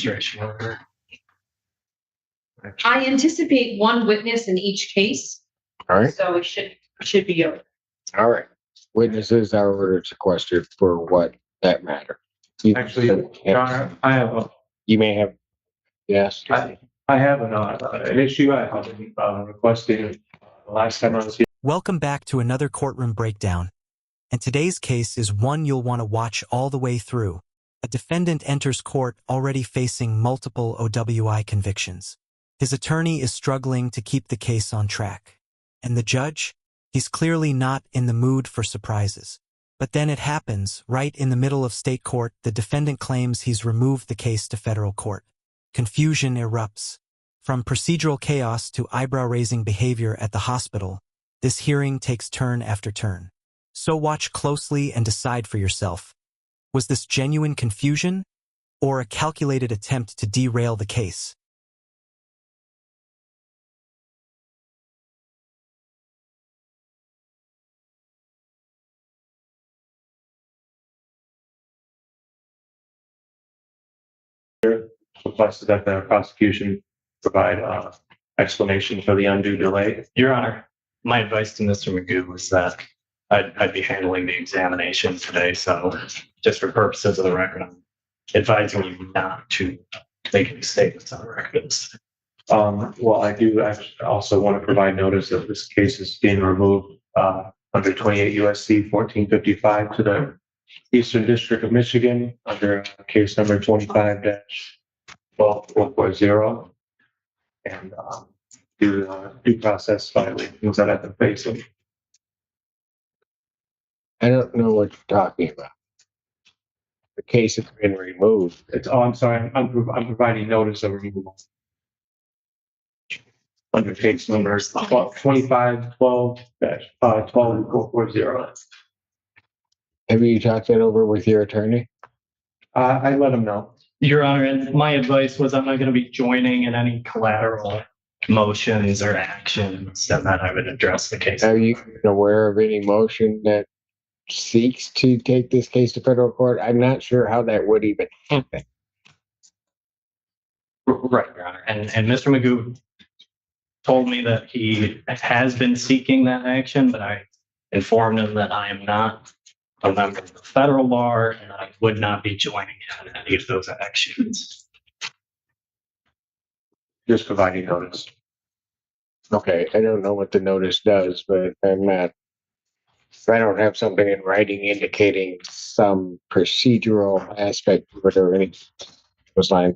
demonstration order. I anticipate one witness in each case, All right. so it should be good. All right. Witnesses are ordered sequestered for what that matter. Actually, Your Honor, I have You may have, yes. I have an issue I have been requesting the last time I was here. Welcome back to another courtroom breakdown. And today's case is one you'll want to watch all the way through. A defendant enters court already facing multiple OWI convictions. His attorney is struggling to keep the case on track. And the judge? He's clearly not in the mood for surprises. But then it happens, right in the middle of state court, the defendant claims he's removed the case to federal court. Confusion erupts. From procedural chaos to eyebrow-raising behavior at the hospital, this hearing takes turn after turn. So watch closely and decide for yourself. Was this genuine confusion or a calculated attempt to derail the case? Requested that the prosecution provide explanation for the undue delay. Your Honor, my advice to Mr. Magoo was that I'd be handling the examination today, so just for purposes of the record, I'm advising you not to make any statements on the record. Well, I do actually also want to provide notice that this case is being removed under 28 USC 1455 to the Eastern District of Michigan under case number 25-12440 and due process violations that I've been facing. I don't know what you're talking about. The case has been removed. I'm sorry. I'm providing notice of removal under case number 25-12-12440. Have you talked that over with your attorney? I let him know. Your Honor, and my advice was I'm not going to be joining in any collateral motions or actions, and that I would address the case. Are you aware of any motion that seeks to take this case to federal court? I'm not sure how that would even happen. Right, Your Honor. And Mr. Magoo told me that he has been seeking that action, but I informed him that I am not a member of the federal bar and I would not be joining in any of those actions. Just providing notice. Okay, I don't know what the notice does, but I'm not. I don't have something in writing indicating some procedural aspect of it or anything. It was like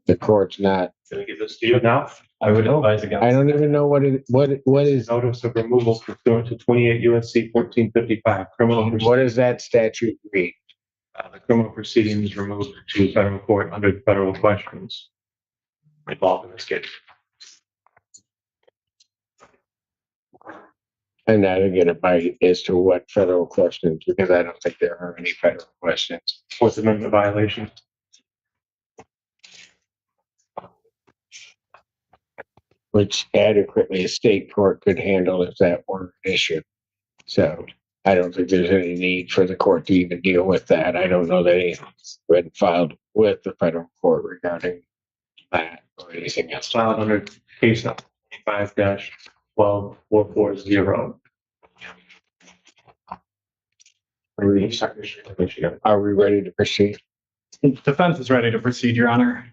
the court's not. Can we give this to you now? I would advise against. I don't even know what is Notice of removal pursuant to 28 USC 1455 criminal. what does that statute read? The criminal proceedings removed to federal court under federal questions involved in this case. And I didn't get a bite as to what federal questions, because I don't think there are any federal questions. Fourth Amendment violation. Which adequately a state court could handle if that were an issue. So I don't think there's any need for the court to even deal with that. I don't know that anything's been filed with the federal court regarding that or anything else. Filed under case number 25-12440. Are we ready to proceed? Defense is ready to proceed, Your Honor.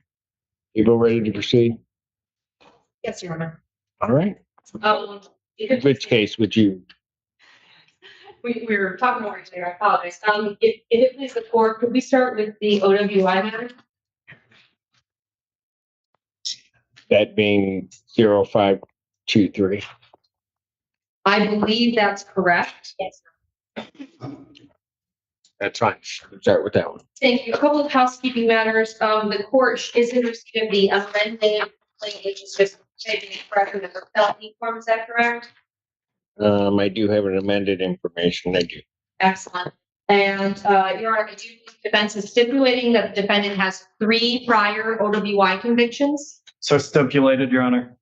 People ready to proceed? Yes, Your Honor. All right. Which case would you? We were talking more each other. I apologize. If it pleases the court, could we start with the OWI matter? That being 0523. I believe that's correct. Yes. That's fine. Start with that one. Thank you. A couple of housekeeping matters. The court is in receipt of the amended complaint, which is just taking expression of the felony form. Is that correct? I do have an amended information. I do. Excellent. And Your Honor, the defense is stipulating that the defendant has 3 prior OWI convictions. So stipulated, Your Honor.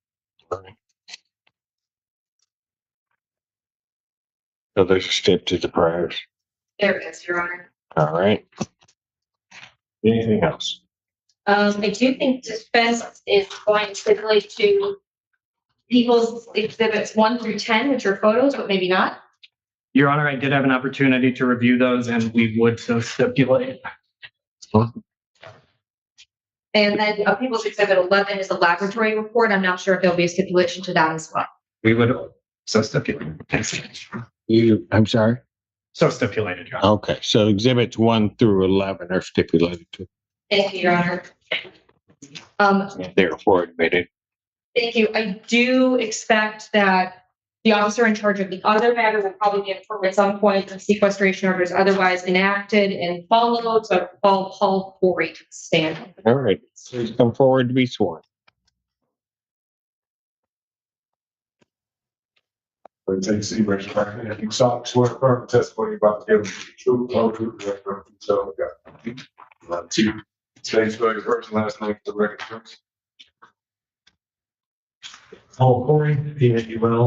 So there's a step to the priors. There it is, Your Honor. All right. Anything else? I do think defense is going to stipulate to people's exhibits 1 through 10, which are photos, but maybe not. Your Honor, I did have an opportunity to review those and we would so stipulate. And then people's exhibit 11 is a laboratory report. I'm not sure if there'll be a stipulation to that as well. We would so stipulate. I'm sorry? So stipulated, Your Honor. Okay, so exhibits 1 through 11 are stipulated to, Thank you, Your Honor. therefore admitted. Thank you. I do expect that the officer in charge of the other matter will probably be informed at some point of sequestration orders otherwise enacted and followed. So I'll call Corey to stand. All right, please come forward to be sworn. Take C. Rich, if you saw swear firm testimony about the truth, whole truth, the rest of it, so, yeah. Two, state spell your first and last name for the record, please. Paul Corey, P-A-U-L-C-O-R-I-E.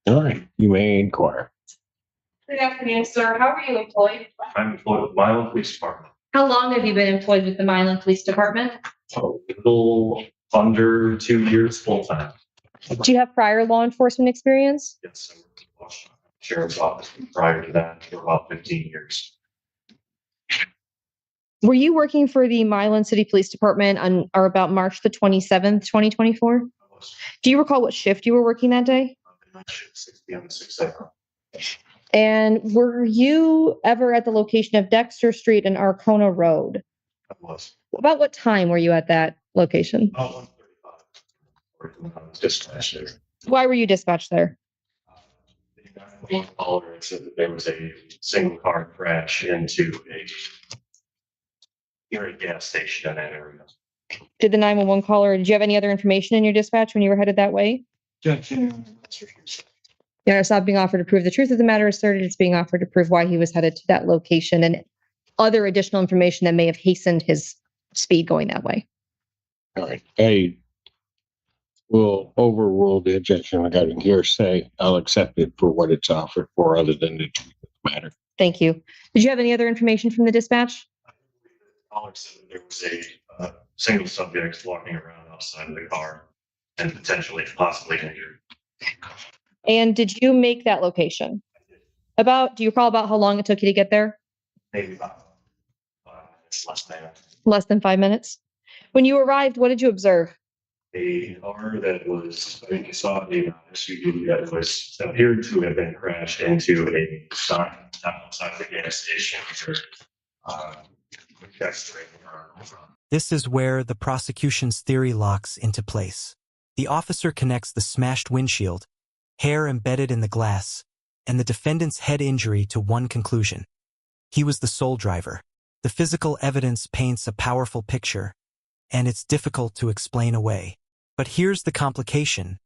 All right, you may inquire. Good afternoon, sir. How are you employed? I'm employed with Milan Police Department. How long have you been employed with the Milan Police Department? A little under 2 years full time. Do you have prior law enforcement experience? Yes, I worked in Washington Sheriff's Office prior to that for about 15 years. Were you working for the Milan City Police Department on or about March the 27th, 2024? I was Do you recall what shift you were working that day? on the night shift, 6 p.m. to 6 a.m. And were you ever at the location of Dexter Street and Arcona Road? I was About what time were you at that location? about 1:35 when I was dispatched there. Why were you dispatched there? One caller said that there was a single car crash into a gas station in that area. Did the 911 caller, did you have any other information in your dispatch when you were headed that way? Yeah, it's not being offered to prove the truth of the matter asserted. It's being offered to prove why he was headed to that location and other additional information that may have hastened his speed going that way. All right, I will overrule the objection regarding hearsay. I'll accept it for what it's offered for, other than the truth of the matter. Thank you. Did you have any other information from the dispatch? Caller said that there was a single subject walking around outside of the car and potentially possibly injured. And did you make that location? Do you recall about how long it took you to get there? Maybe about 5 minutes less than that. Less than 5 minutes. When you arrived, what did you observe? A car that was, I think you saw a SUV that was appeared to have been crashed into a sign outside the gas station. This is where the prosecution's theory locks into place. The officer connects the smashed windshield, hair embedded in the glass, and the defendant's head injury to one conclusion. He was the sole driver. The physical evidence paints a powerful picture, and it's difficult to explain away. But here's the complication.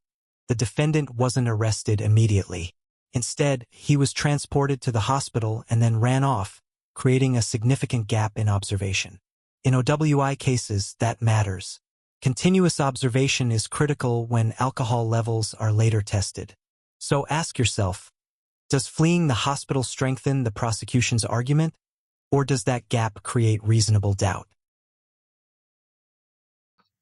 The defendant wasn't arrested immediately. Instead, he was transported to the hospital and then ran off, creating a significant gap in observation. In OWI cases, that matters. Continuous observation is critical when alcohol levels are later tested. So ask yourself, does fleeing the hospital strengthen the prosecution's argument, or does that gap create reasonable doubt?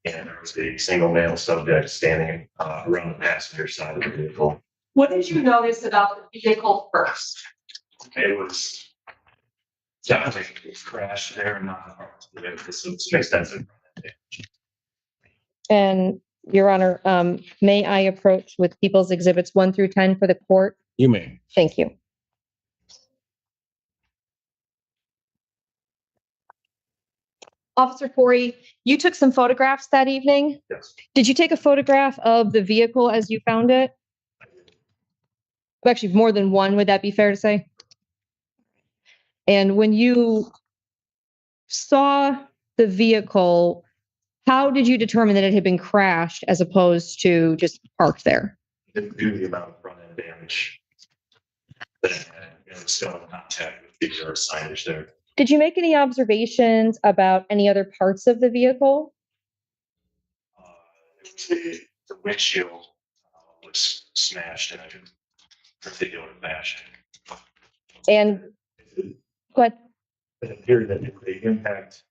And there was a single male subject standing around the passenger side of the vehicle. What did you notice about the vehicle first? It was definitely crashed there, not the vehicle, so some extensive damage. And Your Honor, may I approach with People's Exhibits 1 through 10 for the court? You may. Thank you. Officer Corey, you took some photographs that evening. Yes. Did you take a photograph of the vehicle as you found it? Actually, more than one, would that be fair to say? And when you saw the vehicle, how did you determine that it had been crashed as opposed to just parked there? Due to the amount of front end damage that it had, it was still in contact with the signage there. Did you make any observations about any other parts of the vehicle? The windshield was smashed in a particular fashion. And what? It appeared that the impact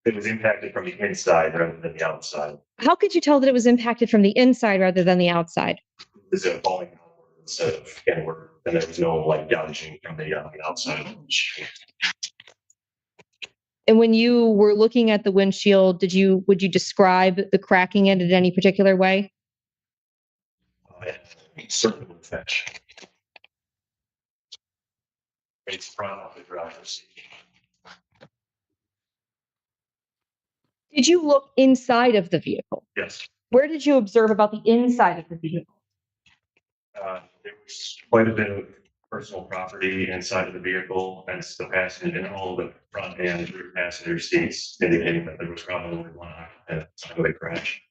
It was impacted from the inside rather than the outside. How could you tell that it was impacted from the inside rather than the outside? Is it falling outward instead of inward? And there was no like gouging from the outside. And when you were looking at the windshield, would you describe the cracking in any particular way? Certainly would fetch. It's front of the driver's seat. Did you look inside of the vehicle? Yes. Where did you observe about the inside of the vehicle? There was quite a bit of personal property inside of the vehicle, and the passenger and all the front and rear passenger seats indicating that there was probably one occupant at the time of the crash.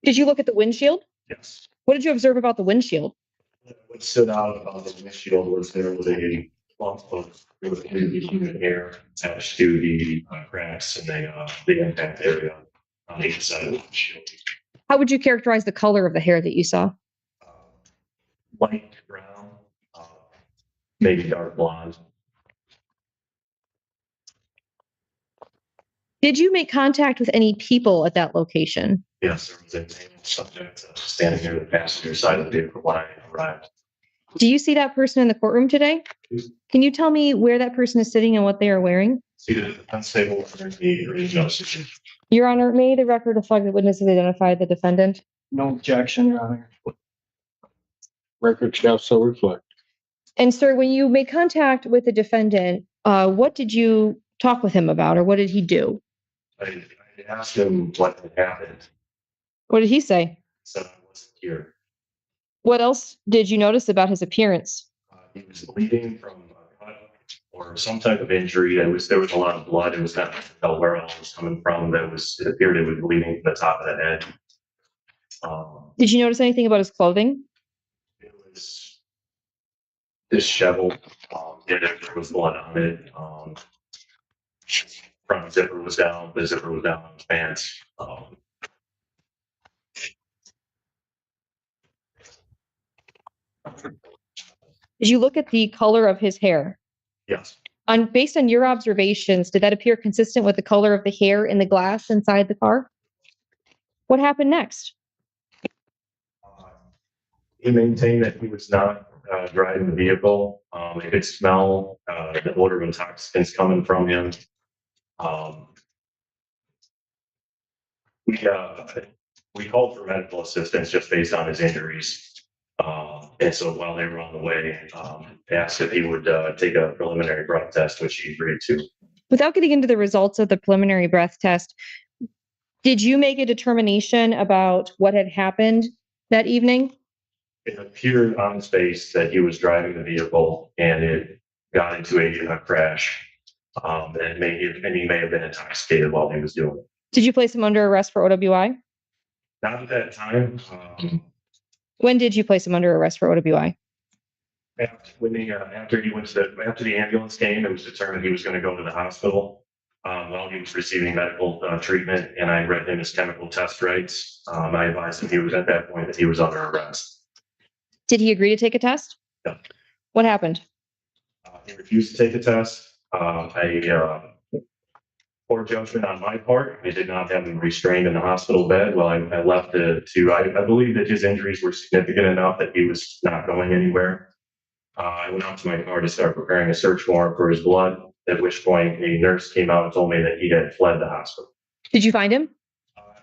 Did you look at the windshield? Yes. What did you observe about the windshield? What stood out about the windshield was there was a lump of human hair attached to the cracks and the impact area on each side of the windshield. How would you characterize the color of the hair that you saw? Light brown, maybe dark blonde. Did you make contact with any people at that location? Yes, there was a male subject standing near the passenger side of the vehicle when I arrived. Do you see that person in the courtroom today? Can you tell me where that person is sitting and what they are wearing? Seated at the defense table underneath the original decision. Your Honor, may the record reflect that witnesses identified the defendant? No objection, Your Honor. Record shall so reflect. And sir, when you made contact with the defendant, what did you talk with him about, or what did he do? I asked him what had happened. What did he say? Said I wasn't here. What else did you notice about his appearance? He was bleeding from a cut or some type of injury. There was a lot of blood. It was not tell where else it was coming from. It appeared it was bleeding from the top of the head. Did you notice anything about his clothing? It was disheveled. There was blood on it. Front zipper was down. The zipper was down on his pants. Did you look at the color of his hair? Yes. Based on your observations, did that appear consistent with the color of the hair in the glass inside the car? What happened next? He maintained that he was not driving the vehicle. He could smell the odor of intoxicants coming from him. We called for medical assistance just based on his injuries. And so while they were on the way, asked if he would take a preliminary breath test, which he agreed to. Without getting into the results of the preliminary breath test, did you make a determination about what had happened that evening? It appeared on his face that he was driving the vehicle and it got into a crash. And he may have been intoxicated while he was doing it. Did you place him under arrest for OWI? Not at that time. When did you place him under arrest for OWI? After the ambulance came, it was determined he was going to go to the hospital while he was receiving medical treatment, and I read him his chemical test rates. I advised him at that point that he was under arrest. Did he agree to take a test? No. What happened? He refused to take the test. Poor judgment on my part. I did not have him restrained in the hospital bed while I left I believe that his injuries were significant enough that he was not going anywhere. I went out to my car to start preparing a search warrant for his blood, at which point a nurse came out and told me that he had fled the hospital. Did you find him?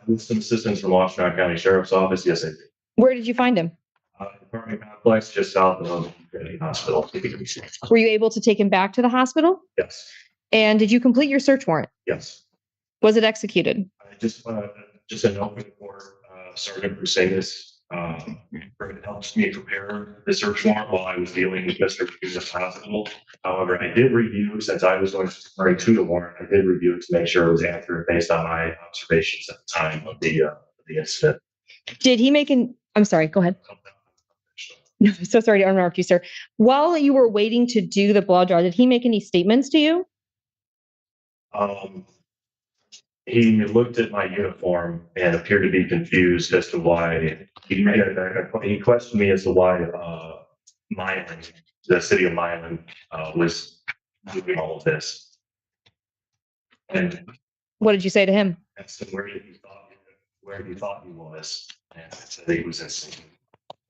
With some assistance from Washington County Sheriff's Office, yes, I did. Where did you find him? Apartment complex just south of the hospital. Were you able to take him back to the hospital? Yes. And did you complete your search warrant? Yes. Was it executed? Just a note for Sergeant Crusadis. It helps me prepare the search warrant while I was dealing with Mr. Hughes' hospital. However, I did review, since I was going to bring to the warrant, I did review it to make sure it was accurate based on my observations at the time of the incident. Did he make I'm sorry, go ahead. No, I'm so sorry to interrupt you, sir. While you were waiting to do the blood draw, did he make any statements to you? He looked at my uniform and appeared to be confused as to why he questioned me as to why Milan, the city of Milan, was doing all of this. And What did you say to him? Asked him where he thought he was, and I said he was in sync.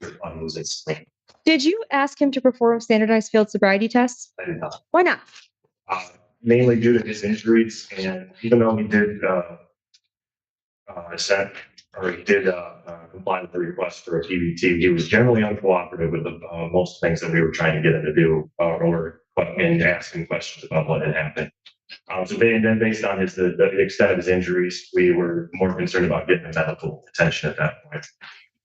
He was in sync. Did you ask him to perform standardized field sobriety tests? I did not. Why not? Mainly due to his injuries, and even though he did comply with the request for a PBT, he was generally uncooperative with most things that we were trying to get him to do, and asking questions about what had happened. Then based on the extent of his injuries, we were more concerned about getting medical attention at that point.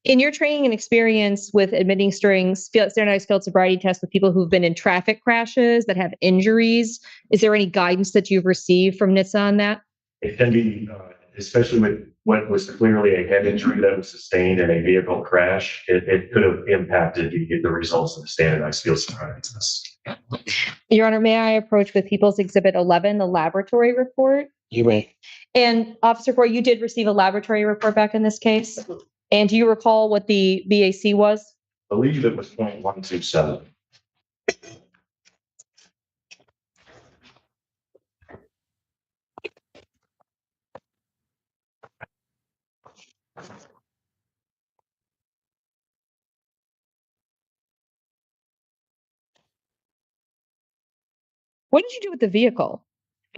In your training and experience with administering standardized field sobriety tests with people who've been in traffic crashes that have injuries, is there any guidance that you've received from NHTSA on that? It can be, especially with what was clearly a head injury that was sustained in a vehicle crash, it could have impacted the results of the standardized field sobriety test. Your Honor, may I approach with People's Exhibit 11, the laboratory report? You may. And Officer Corey, you did receive a laboratory report back in this case? And do you recall what the BAC was? I believe it was 0.127. What did you do with the vehicle?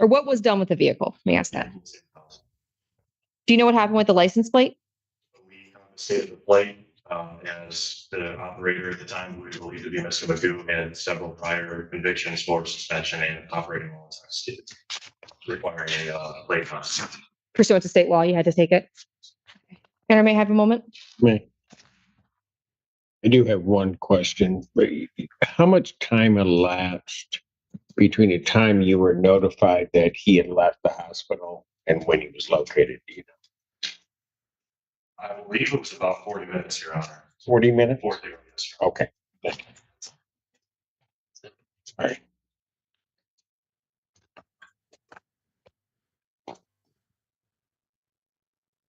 Or what was done with the vehicle? Let me ask that. Do you know what happened with the license plate? We confiscated the plate as the operator at the time we believed to be Mr. Magoo had several prior convictions for suspension and operating while intoxicated, requiring a plate confiscation. Pursuant to state law, you had to take it. And I may have a moment. May. I do have one question. How much time elapsed between the time you were notified that he had left the hospital and when he was located? Do you know? I believe it was about 40 minutes, Your Honor. 40 minutes? 40 minutes. Okay. Thank you. All right.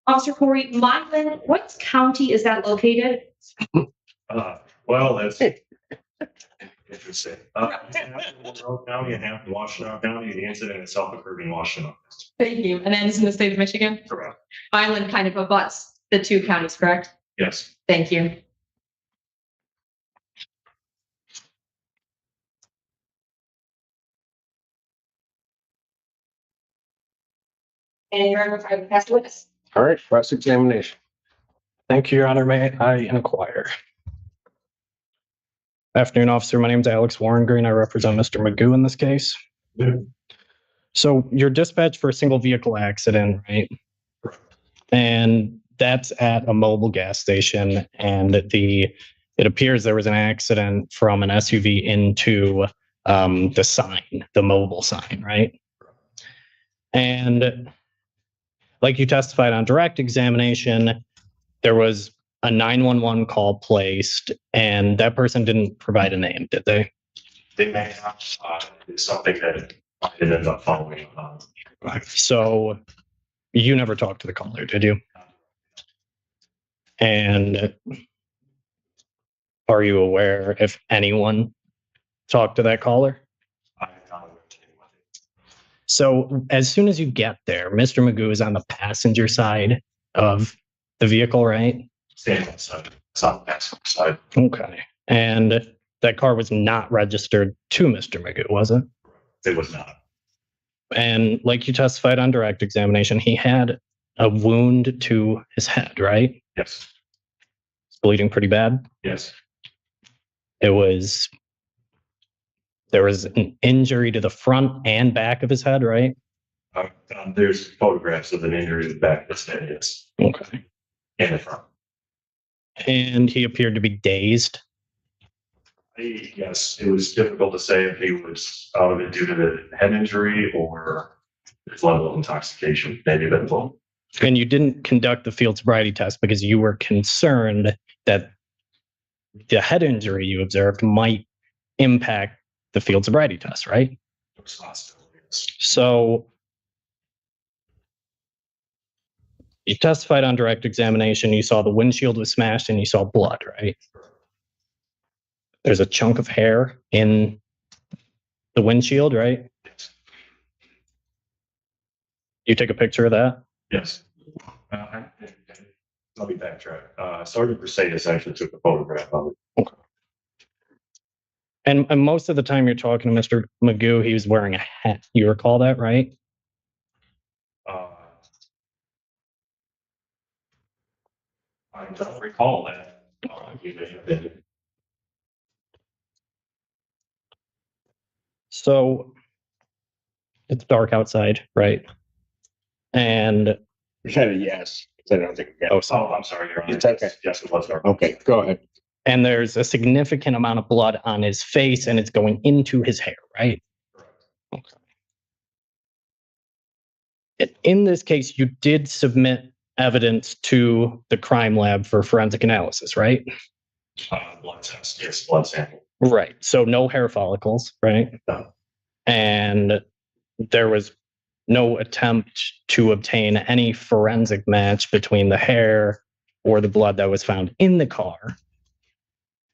Officer Corey, Milan, what county is that located? Well, that's interesting. Monroe County and half in Washington County. The incident itself occurred in Washington. Thank you. And then it's in the state of Michigan? Correct. Milan kind of abuts the two counties, correct? Yes. Thank you. And Your Honor, if I would pass the witness. All right. Cross-examination. Thank you, Your Honor. May I inquire? Afternoon, officer. My name is Alex Warren Green. I represent Mr. Magoo in this case. Yeah. So you're dispatched for a single vehicle accident, right? Correct. And that's at a mobile gas station. And it appears there was an accident from an SUV into the sign, the mobile sign, right? And like you testified on direct examination, there was a 911 call placed, and that person didn't provide a name, did they? They may have. It's something that I ended up following. So you never talked to the caller, did you? And are you aware if anyone talked to that caller? I am not aware of anyone. So as soon as you get there, Mr. Magoo is on the passenger side of the vehicle, right? Standing outside. It's on the passenger side. Okay. And that car was not registered to Mr. Magoo, was it? It was not. And like you testified on direct examination, he had a wound to his head, right? Yes. It's bleeding pretty bad. Yes. There was an injury to the front and back of his head, right? There's photographs of an injury to the back of his head. Yes. Okay. And the front. And he appeared to be dazed. Yes, it was difficult to say if he was out of it due to the head injury or his level of intoxication, maybe a bit of both. And you didn't conduct the field sobriety test because you were concerned that the head injury you observed might impact the field sobriety test, right? So you testified on direct examination, you saw the windshield was smashed and you saw blood, right? There's a chunk of hair in the windshield, right? You take a picture of that? Yes. Let me backtrack. Sergeant Mercedes actually took a photograph of it. And most of the time you're talking to Mr. Magoo, he was wearing a hat. You recall that, right? I don't recall that. You may have been. So it's dark outside, right? And Said a yes. I don't think. oh, Oh, so I'm sorry, Your Honor. It's okay. Yes, it was dark. Okay, go ahead. and there's a significant amount of blood on his face, and it's going into his hair, right? Okay. In this case, you did submit evidence to the crime lab for forensic analysis, right? Blood test. Yes, blood sample. Right. So no hair follicles, right? No. And there was no attempt to obtain any forensic match between the hair or the blood that was found in the car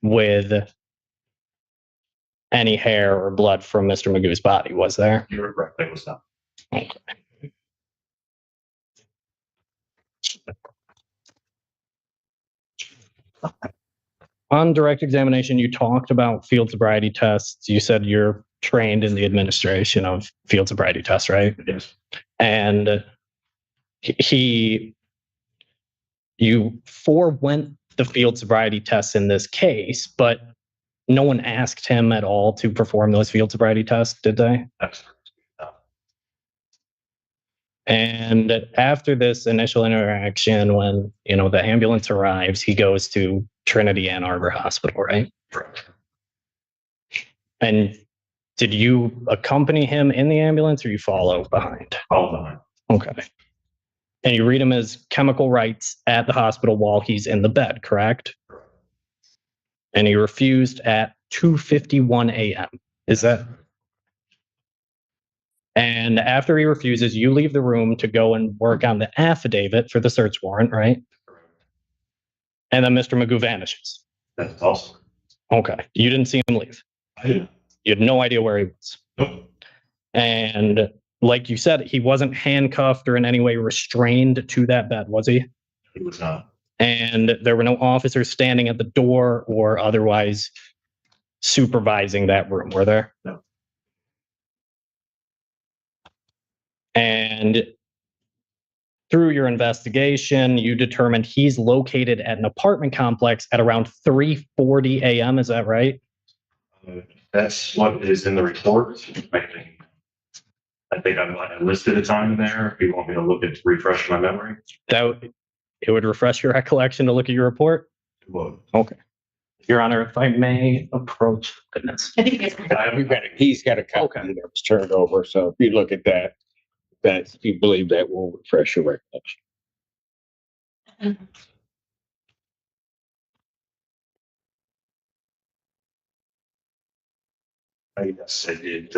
with any hair or blood from Mr. Magoo's body, was there? You were correct. It was not. Okay. On direct examination, you talked about field sobriety tests. You said you're trained in the administration of field sobriety tests, right? Yes. And you forewent the field sobriety tests in this case, but no one asked him at all to perform those field sobriety tests, did they? That's correct. No. And after this initial interaction, when the ambulance arrives, he goes to Trinity Ann Arbor Hospital, right? Correct. And did you accompany him in the ambulance or you follow behind? All behind. Okay. And you read him his chemical rights at the hospital while he's in the bed, correct? Correct. And he refused at 2:51 a.m. Is that? And after he refuses, you leave the room to go and work on the affidavit for the search warrant, right? Correct. And then Mr. Magoo vanishes. That's also. Okay. You didn't see him leave. I didn't. You had no idea where he was. Nope. And like you said, he wasn't handcuffed or in any way restrained to that bed, was he? He was not. And there were no officers standing at the door or otherwise supervising that room, were there? No. And through your investigation, you determined he's located at an apartment complex at around 3:40 a.m. Is that right? That's what is in the report. I think I might have listed a time there. If you want me to look at refresh my memory. It would refresh your recollection to look at your report? It would. Okay. Your Honor, if I may approach goodness. I think it's. He's got a copy that was turned over, so if you look at that, you believe that will refresh your recollection. Yes, it did.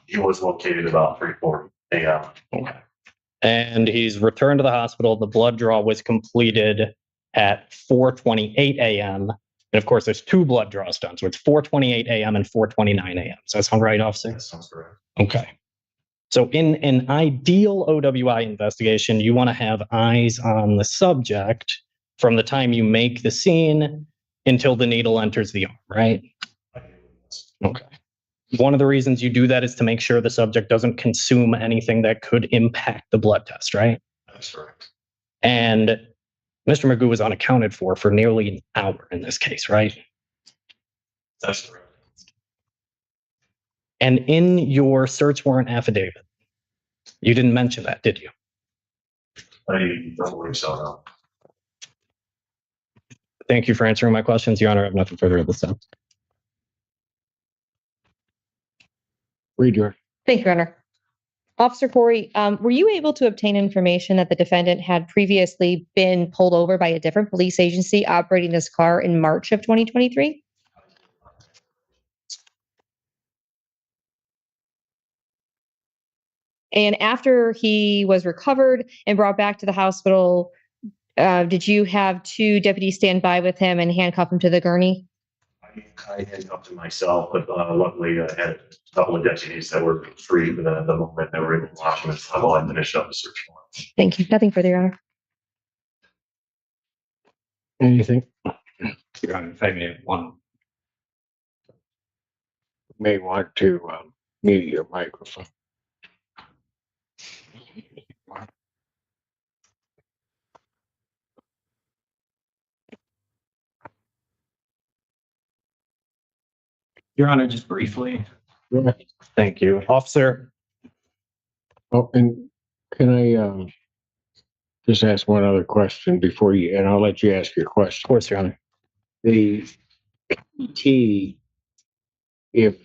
He was located about 3:40 a.m. Okay. And he's returned to the hospital. The blood draw was completed at 4:28 a.m. And of course, there's two blood draws done. So it's 4:28 a.m. and 4:29 a.m. Does that sound right, officer? That sounds correct. Okay. So in an ideal OWI investigation, you want to have eyes on the subject from the time you make the scene until the needle enters the arm, right? Okay. One of the reasons you do that is to make sure the subject doesn't consume anything that could impact the blood test, right? That's correct. And Mr. Magoo was unaccounted for nearly an hour in this case, right? That's correct. And in your search warrant affidavit, you didn't mention that, did you? I don't believe so, no. Thank you for answering my questions, Your Honor. I have nothing further at this time. Read your. Thank you, Your Honor. Officer Corey, were you able to obtain information that the defendant had previously been pulled over by a different police agency operating this car in March of 2023? And after he was recovered and brought back to the hospital, did you have two deputies stand by with him and handcuff him to the gurney? I I handcuffed him myself, but luckily I had a couple of deputies that were free for the moment that were able to watch him while I finished up the search warrant. Thank you. Nothing further, Your Honor. Anything? Your Honor, if I may, one. May want to mute your microphone. Your Honor, just briefly. Yeah. Thank you. Officer, Oh, and can I just ask one other question before you, and I'll let you ask your of question. course, Your Honor. The T, if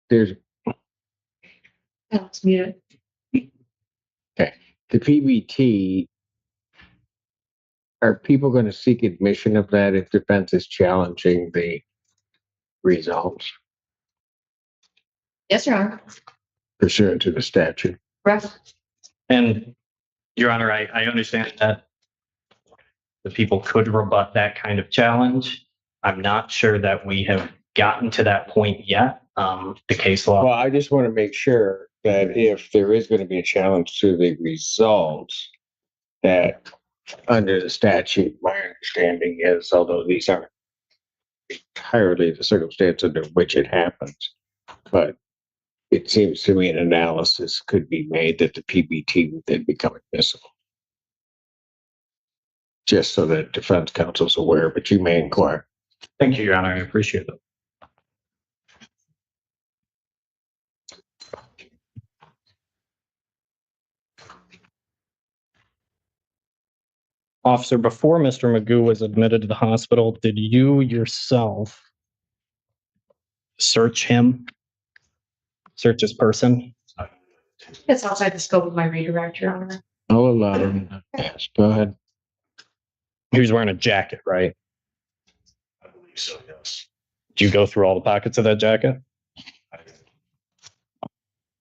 there's Let's mute it. the PBT, are people going to seek admission of that if defense is challenging the results Yes, Your Honor. pursuant to the statute? Correct. And Your Honor, I understand that the people could rebut that kind of challenge. I'm not sure that we have gotten to that point yet. The case law. Well, I just want to make sure that if there is going to be a challenge to the results, that under the statute, my understanding is, although these aren't entirely the circumstance under which it happens, but it seems to me an analysis could be made that the PBT would then become admissible. Just so that defense counsel's aware, but you may inquire. Thank you, Your Honor. I appreciate it. Officer, before Mr. Magoo was admitted to the hospital, did you yourself search him? Search his person? It's outside the scope of my redirect, Your Honor. I'll allow him to ask. Go ahead. He was wearing a jacket, right? I believe so, yes. Did you go through all the pockets of that jacket? I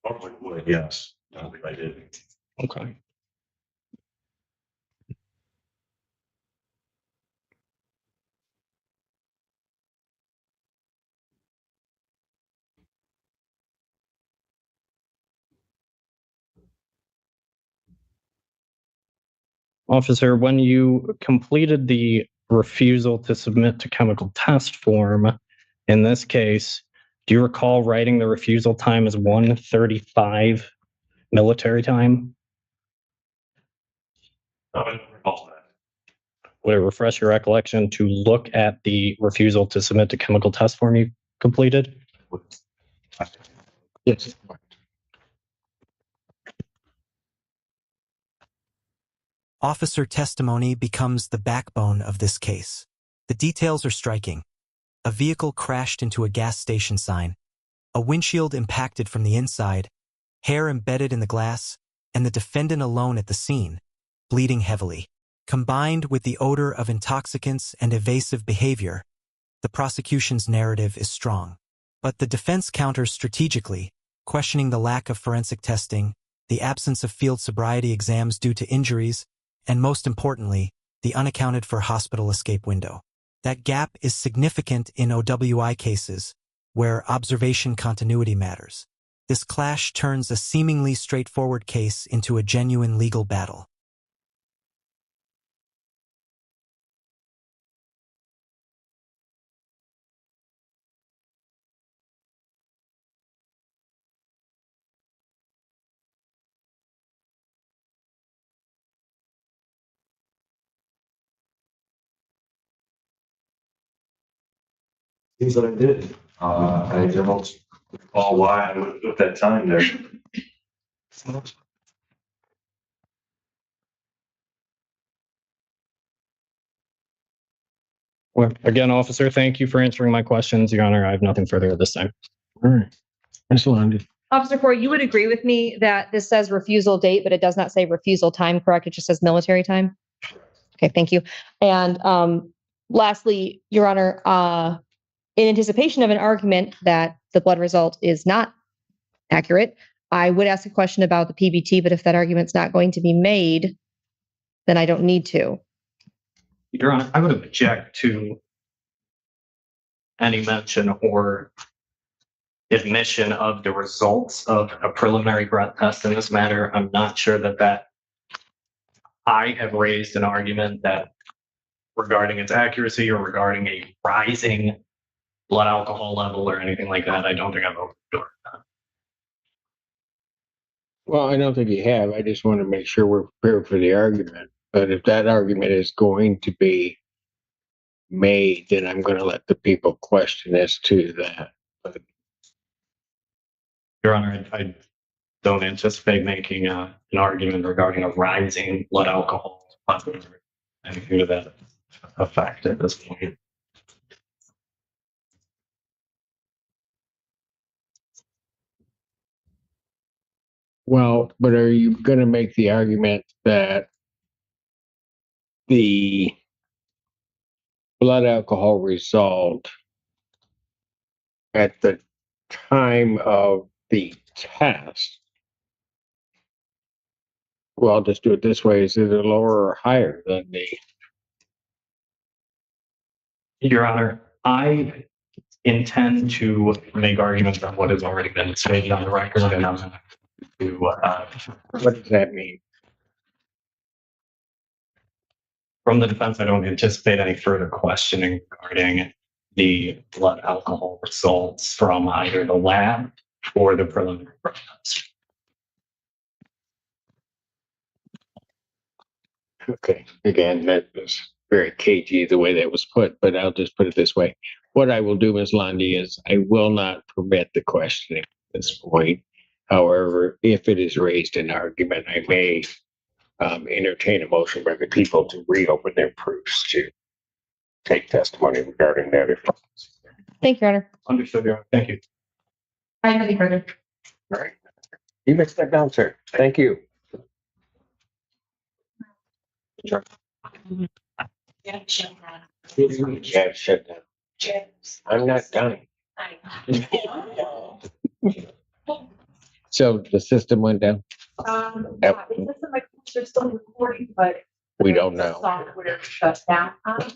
probably would, yes. I don't think I did. Okay. Officer, when you completed the refusal to submit to chemical test form, in this case, do you recall writing the refusal time as 1:35 military time? No, I don't recall that. Would it refresh your recollection to look at the refusal to submit to chemical test form you completed? Yes. Officer testimony becomes the backbone of this case. The details are striking. A vehicle crashed into a gas station sign, a windshield impacted from the inside, hair embedded in the glass, and the defendant alone at the scene, bleeding heavily. Combined with the odor of intoxicants and evasive behavior, the prosecution's narrative is strong. But the defense counters strategically, questioning the lack of forensic testing, the absence of field sobriety exams due to injuries, and most importantly, the unaccounted for hospital escape window. That gap is significant in OWI cases, where observation continuity matters. This clash turns a seemingly straightforward case into a genuine legal battle. Things that I did. I don't recall why I would put that time there. Well, again, officer, thank you for answering my questions. Your Honor, I have nothing further at this time. All right. Ms. Lundy. Officer Corey, you would agree with me that this says refusal date, but it does not say refusal time, correct? It just says military time? Okay, thank you. And lastly, Your Honor, in anticipation of an argument that the blood result is not accurate, I would ask a question about the PBT, but if that argument's not going to be made, then I don't need to. Your Honor, I would object to any mention or admission of the results of a preliminary breath test in this matter. I'm not sure that I have raised an argument that regarding its accuracy or regarding a rising blood alcohol level or anything like that. I don't think I've opened the door. Well, I don't think you have. I just want to make sure we're prepared for the argument. But if that argument is going to be made, then I'm going to let the people question as to that. Your Honor, I don't anticipate making an argument regarding a rising blood alcohol level or anything to that effect at this point. Well, but are you going to make the argument that the blood alcohol result at the time of the test, well, I'll just do it this way, is it lower or higher than the, Your Honor, I intend to make arguments on what has already been stated on the record, and I'm going to what does that mean? from the defense, I don't anticipate any further questioning regarding the blood alcohol results from either the lab or the preliminary blood test. Okay, again, that was very cagey the way that was put, but I'll just put it this way. What I will do, Ms. Lundy, is I will not permit the questioning at this point. However, if it is raised in argument, I may entertain a motion by the people to reopen their proofs to take testimony regarding that. Thank you, Your Honor. Understood, Your Honor. Thank you. I have nothing further. All right. You may step down, sir. Thank you. Sure. Yeah, shut down. I'm not done. So the system went down? Yep. They're still recording, but. We don't know. Software shut down.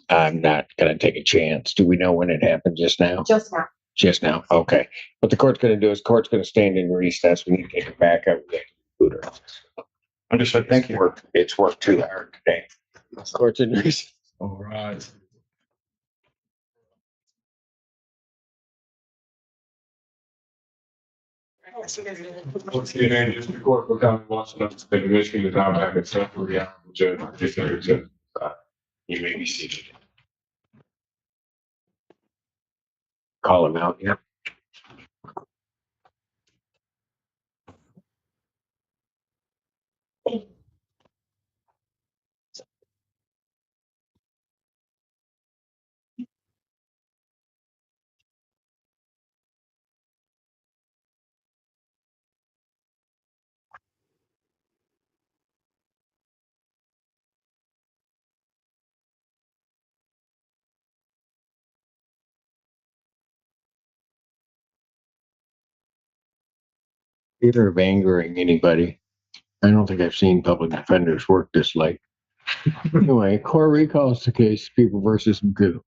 I'm not gonna take a chance. Do we know when it happened just now? Just now. Just now, okay. What the court's gonna do is court's gonna stand in recess. We need to take it back up. Understood. Thank you. It's worked too hard today. Court's in recess. All right. Once again, District Court for County of Washington, State of Michigan, is now back at Central Reality Judge. You may be seated. Call him out, yeah. Fear of angering anybody. I don't think I've seen public defenders work this late. Anyway, court recalls the case, People versus McGoo.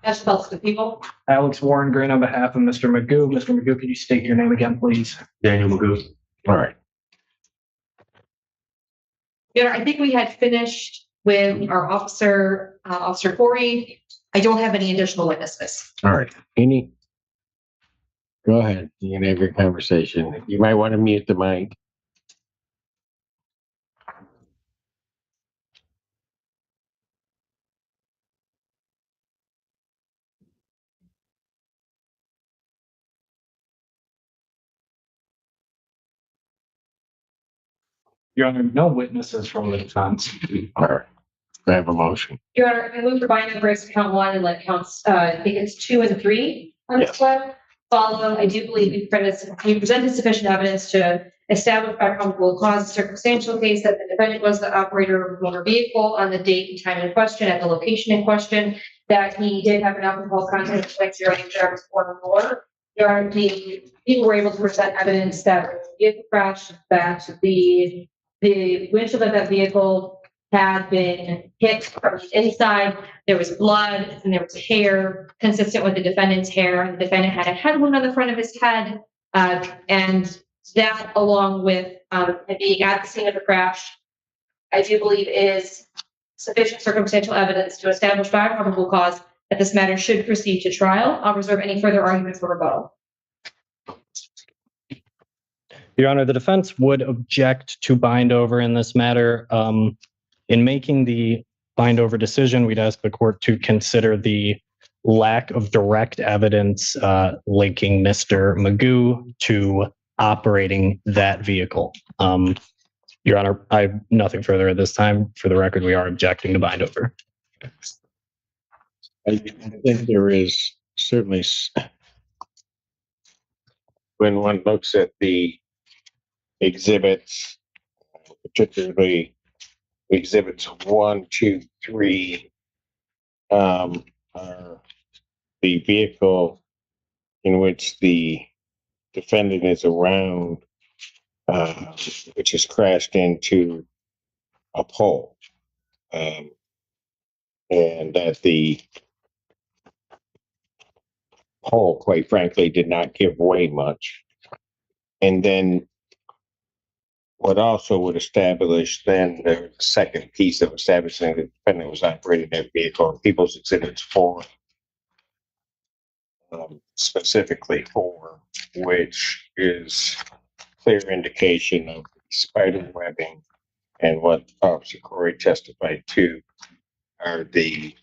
That's spells to people. Alex Warren Green on behalf of Mr. Magoo. Mr. Magoo, could you state your name again, please? Daniel Magoo. All right. Yeah, I think we had finished with our officer, Officer Corey. I don't have any additional witnesses. All right. Go ahead. You can have your conversation. You might want to mute the mic. Your Honor, no witnesses from the defense. All right. I have a motion. Your Honor, I move for binding of grace to count one and let counts, I think it's 2 and 3 on this one. Follow, I do believe you presented sufficient evidence to establish by probable cause a circumstantial case that the defendant was the operator of a motor vehicle on the date and time in question at the location in question, that he did have an alcohol content of 0.08 grams or more. Your Honor, the people were able to present evidence that the vehicle crashed, that the windshield of that vehicle had been hit from the inside. There was blood and there was hair consistent with the defendant's hair. The defendant had a head wound on the front of his head. And that, along with it being at the scene of the crash, I do believe is sufficient circumstantial evidence to establish by probable cause that this matter should proceed to trial. I'll reserve any further arguments for rebuttal. Your Honor, the defense would object to bind over in this matter. In making the bind over decision, we'd ask the court to consider the lack of direct evidence linking Mr. Magoo to operating that vehicle. Your Honor, I have nothing further at this time. For the record, we are objecting to bind over. I think there is certainly, when one looks at the exhibits, particularly exhibits 1, 2, 3, are the vehicle in which the defendant is around, which has crashed into a pole. And that the pole, quite frankly, did not give way much. And then what also would establish then the second piece of establishing the defendant was operating that vehicle, People's Exhibits 4, specifically 4, which is clear indication of spider webbing, and what Officer Corey testified to are the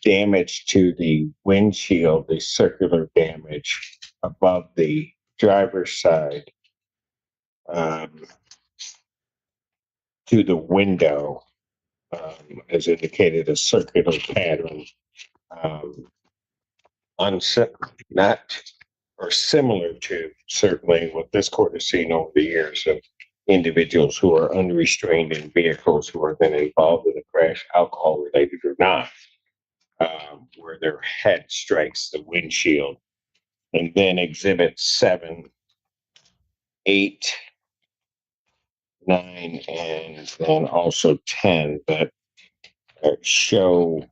damage to the windshield, the circular damage above the driver's side, to the window, as indicated, a circular pattern, not or similar to certainly what this court has seen over the years of individuals who are unrestrained in vehicles who are then involved in a crash, alcohol related or not, where their head strikes the windshield. And then exhibit 7, 8, 9, and then also 10 that show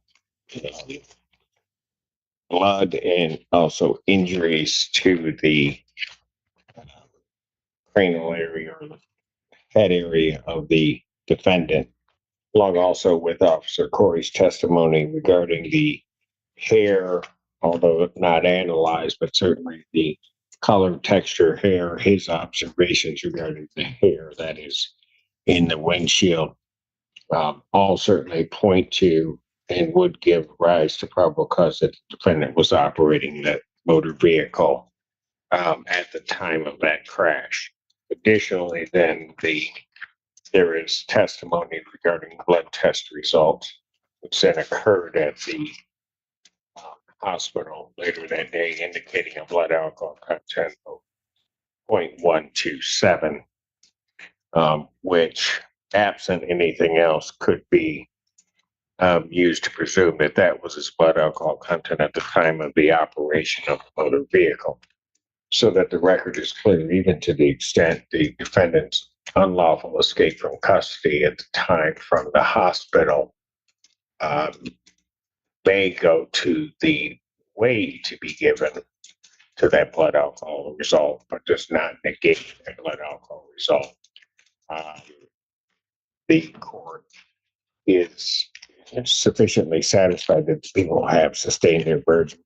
blood and also injuries to the cranial area or the head area of the defendant, along also with Officer Corey's testimony regarding the hair, although not analyzed, but certainly the color, texture, hair, his observations regarding the hair that is in the windshield, all certainly point to and would give rise to probable cause that the defendant was operating that motor vehicle at the time of that crash. Additionally, then there is testimony regarding blood test results, which then occurred at the hospital later that day, indicating a blood alcohol content of 0.127, which, absent anything else, could be used to presume that that was his blood alcohol content at the time of the operation of the motor vehicle. So that the record is clear, even to the extent the defendant's unlawful escape from custody at the time from the hospital may go to the weight to be given to that blood alcohol result, but does not negate that blood alcohol result. The court is sufficiently satisfied that people have sustained their burden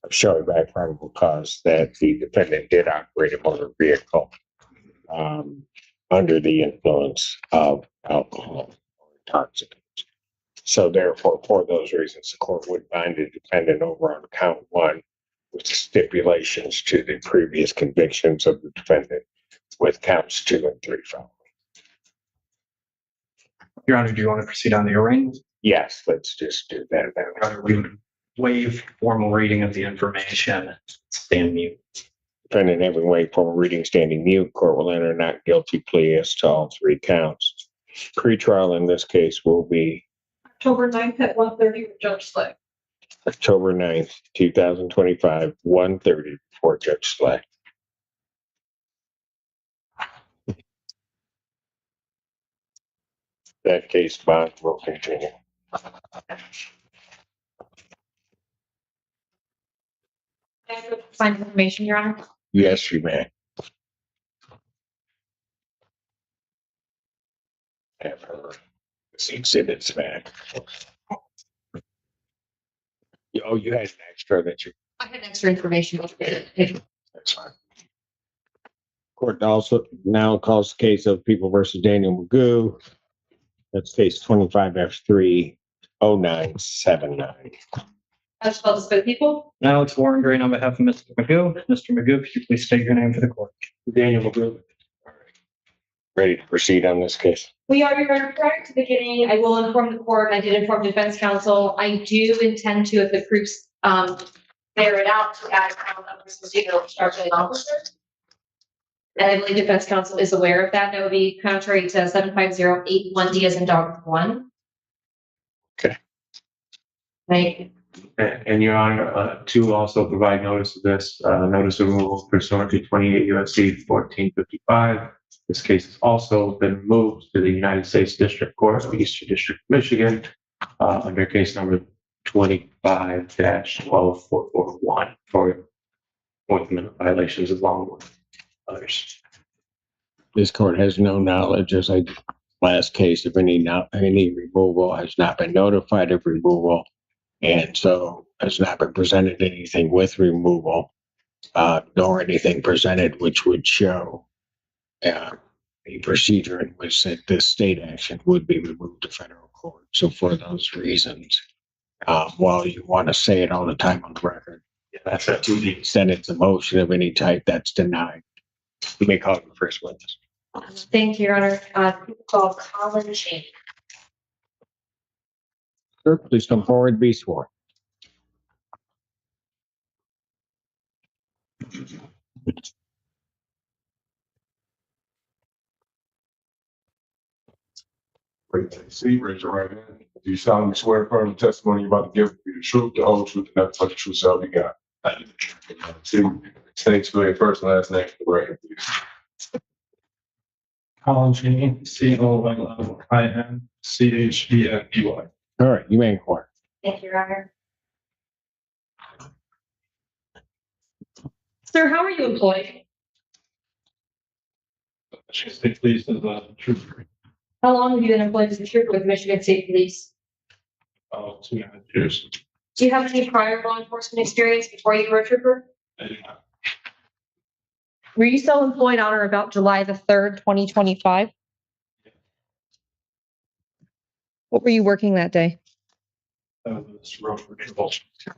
of showing by probable cause that the defendant did operate a motor vehicle under the influence of alcohol or intoxicants. So therefore, for those reasons, the court would bind the defendant over on count 1 with stipulations to the previous convictions of the defendant with counts 2 and 3 following. Your Honor, do you want to proceed on the arraignment? Yes, let's just do that now. Your Honor, we would waive formal reading of the information, stand mute. Defendant having waived formal reading, standing mute, court will enter not guilty plea as to all 3 counts. Pretrial in this case will be October 9th at 1:30 with Judge Slay. October 9th, 2025, 1:30 before Judge Slay. That case bond will continue. Find information, Your Honor. Yes, you may. Have her exhibits back. Oh, you had an extra that you, I had extra information. that's fine. Court also now calls the case of People versus Daniel Magoo. That's case 25F30979. As well as for people. Now it's Warren Green on behalf of Mr. Magoo. Mr. Magoo, could you please state your name for the court? Daniel McGill. Ready to proceed on this case? We are, Your Honor. Prior to beginning, I will inform the court, I did inform defense counsel, I do intend to, if the proofs, bear it out, to add procedural charging officer. And I believe defense counsel is aware of that. That would be contrary to 75081D as in dog 1. Okay. Thank you. And Your Honor, to also provide notice of this, notice of removal pursuant to 28 USC 1455. This case has also been moved to the United States District Court of Eastern District, Michigan, under case number 25-12441 for Fourth Amendment violations along with others. This court has no knowledge, as I last case, of any removal, has not been notified of removal, and so has not been presented anything with removal, nor anything presented which would show a procedure in which that this state action would be removed to federal court. So for those reasons, while you want to say it all the time on the record, That's it. to the extent it's a motion of any type, that's denied. You may call the first witness. Thank you, Your Honor. People call Colin Shane. Sir, please come forward, be sworn. Great to see. Raise your right hand. Do you solemnly swear affirm the testimony you're about to give be the truth, the whole truth, and nothing but the truth, so help you God? See, thanks for your first and last name for the record, please. Colin Cheney, COLINCHENEY. All right, you may inquire. Thank you, Your Honor. Sir, how are you employed? She's pleased as a trooper, How long have you been employed as a trooper with Michigan State Police? 2.5 years. Do you have any prior law enforcement experience before you were a trooper? I do not. Were you still employed on or about July the 3rd, 2025? What were you working that day? This road patrol.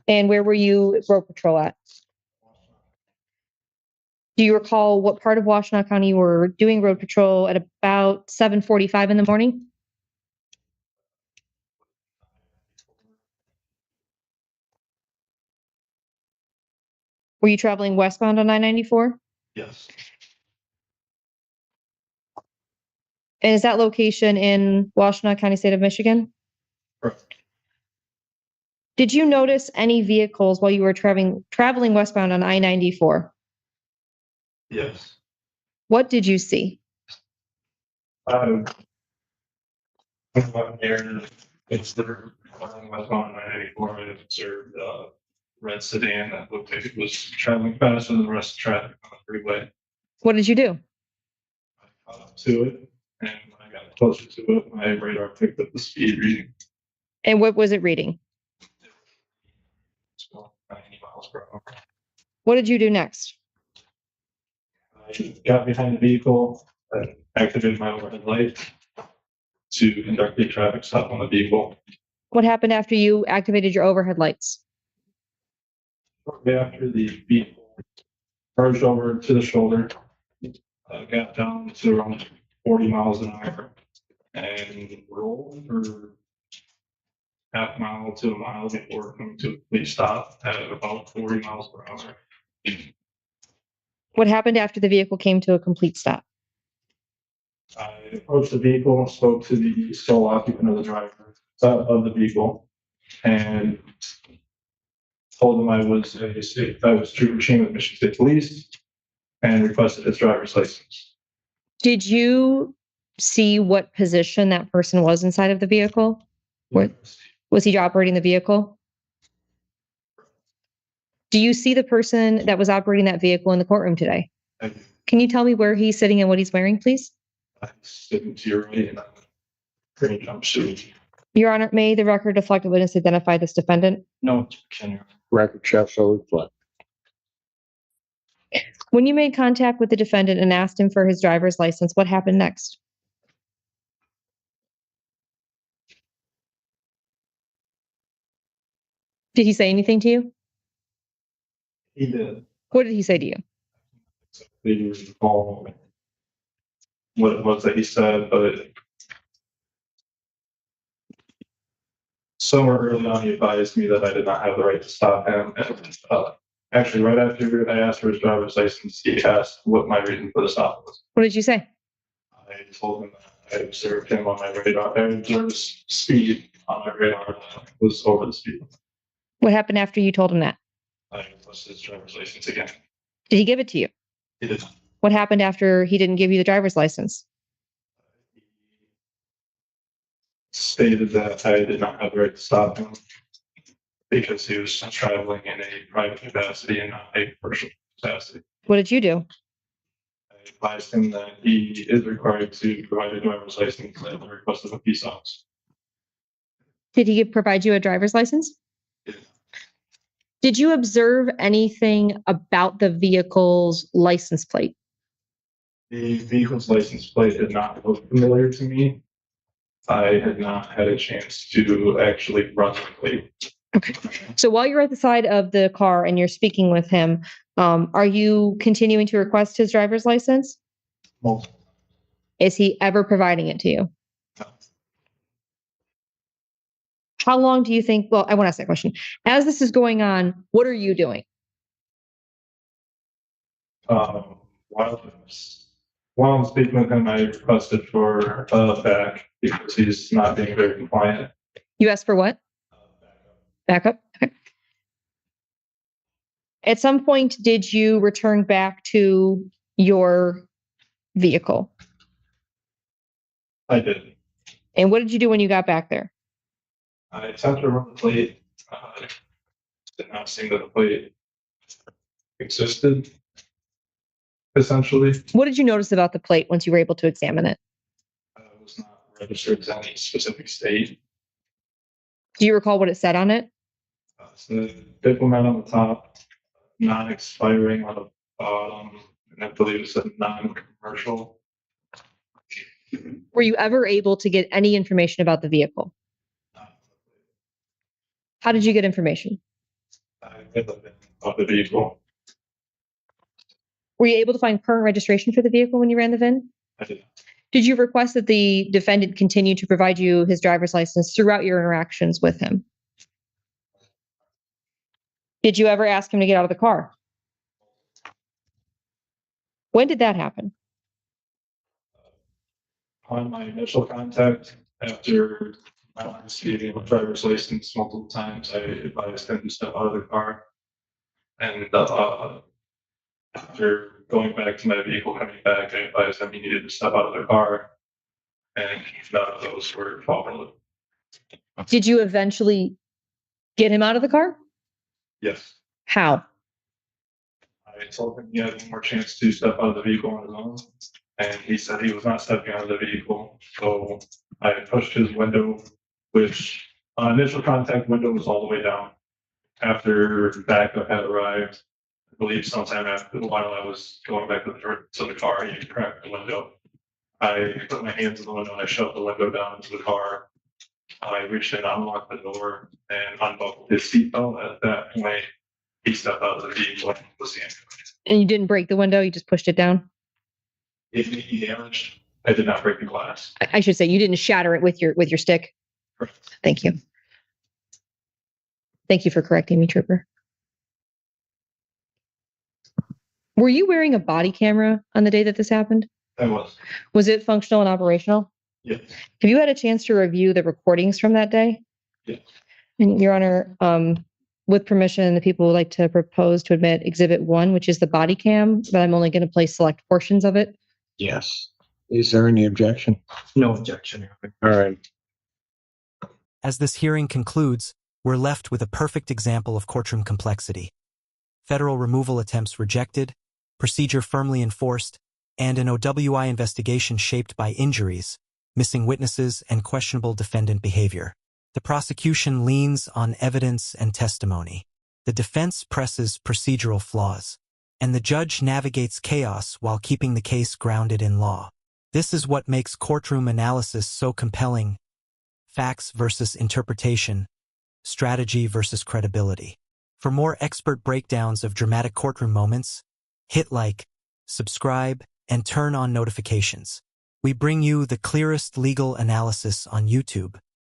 And where were you road patrol at? Do you recall what part of Washtenaw County you were doing road patrol at about 7:45 in the morning? Were you traveling westbound on I-94? Yes, And is that location in Washtenaw County, state of Michigan? correct. Did you notice any vehicles while you were traveling westbound on I-94? Yes. What did you see? Here, it's the westbound on I-94. I observed red sedan that looked like it was traveling faster than the rest of the traffic on the freeway. What did you do? I caught up to it, and when I got closer to it, my radar picked up the speed reading. And what was it reading? It's about 90 miles per hour. What did you do next? I got behind the vehicle and activated my overhead light to conduct a traffic stop on the vehicle. What happened after you activated your overhead lights? Shortly after the vehicle charged over to the shoulder, got down to around 40 miles an hour and rolled for half mile to a mile before coming to a complete stop at about 40 miles per hour. What happened after the vehicle came to a complete stop? I approached the vehicle, spoke to the sole occupant of the driver of the vehicle, and told him I was Trooper Shane with Michigan State Police, and requested his driver's license. Did you see what position that person was inside of the vehicle? What, was he operating the vehicle? Do you see the person that was operating that vehicle in the courtroom today? Can you tell me where he's sitting and what he's wearing, please? I'm sitting to your right and I'm green jumpsuit. Your Honor, may the record reflect the witness identify this defendant? No objection, Your Honor. Record shall so reflect. When you made contact with the defendant and asked him for his driver's license, what happened next? Did he say anything to you? He did. What did he say to you? They recall what it was that he said, but somewhere early on he advised me that I did not have the right to stop him. And, actually, right after I asked for his driver's license, he asked what my reason for the stop was. What did you say? I told him that I observed him on my radar. I observed speed on my radar that was over the speed. What happened after you told him that? I requested his driver's license again. Did he give it to you? He did. What happened after he didn't give you the driver's license? He stated that I did not have the right to stop him because he was traveling in a private capacity and not a commercial capacity. What did you do? I advised him that he is required to provide a driver's license at the request of a peace officer. Did he provide you a driver's license? Yeah. Did you observe anything about the vehicle's license plate? The vehicle's license plate did not look familiar to me. I had not had a chance to actually run the plate. Okay. So while you're at the side of the car and you're speaking with him, are you continuing to request his driver's license? Multiple. Is he ever providing it to you? No. How long do you think? Well, I want to ask that question. As this is going on, what are you doing? While I'm speaking with him, I requested for back because he's not being very compliant. You asked for what? Backup. Okay. At some point, did you return back to your vehicle? I did. And what did you do when you got back there? I attempted to run the plate. Did not seem that the plate existed. Essentially, What did you notice about the plate once you were able to examine it? it was not registered to any specific state. Do you recall what it said on it? So diplomat on the top, non-expiring on the bottom, and I believe it said non-commercial. Were you ever able to get any information about the vehicle? How did you get information? I read of the vehicle. Were you able to find current registration for the vehicle when you ran the VIN? I did. Did you request that the defendant continue to provide you his driver's license throughout your interactions with him? Did you ever ask him to get out of the car? When did that happen? On my initial contact, after receiving a driver's license multiple times, I advised him to step out of the car. And after going back to my vehicle, coming back, I advised him he needed to step out of the car. And none of those were followed. Did you eventually get him out of the car? Yes. How? I told him he had one more chance to step out of the vehicle on his own. And he said he was not stepping out of the vehicle. So I pushed his window, which on initial contact window was all the way down. After backup had arrived, I believe sometime after while I was going back to the car, he cracked the window. I put my hands in the window and I shoved the window down into the car. I reached in, unlocked the door, and unbuckled his seatbelt. At that point, he stepped out of the vehicle and was the ambulance. And you didn't break the window, you just pushed it down? If he damaged, I did not break the glass. I should say you didn't shatter it with your stick. Correct. Thank you. Thank you for correcting me, Trooper. Were you wearing a body camera on the day that this happened? I was. Was it functional and operational? Yes. Have you had a chance to review the recordings from that day? Yes. And Your Honor, with permission, the people would like to propose to admit Exhibit 1, which is the body cam, but I'm only going to play select portions of it. Yes. Is there any objection? No objection, Your Honor. All right. As this hearing concludes, we're left with a perfect example of courtroom complexity. Federal removal attempts rejected, procedure firmly enforced, and an OWI investigation shaped by injuries, missing witnesses, and questionable defendant behavior. The prosecution leans on evidence and testimony. The defense presses procedural flaws, and the judge navigates chaos while keeping the case grounded in law. This is what makes courtroom analysis so compelling: facts versus interpretation, strategy versus credibility. For more expert breakdowns of dramatic courtroom moments, hit like, subscribe, and turn on notifications. We bring you the clearest legal analysis on YouTube.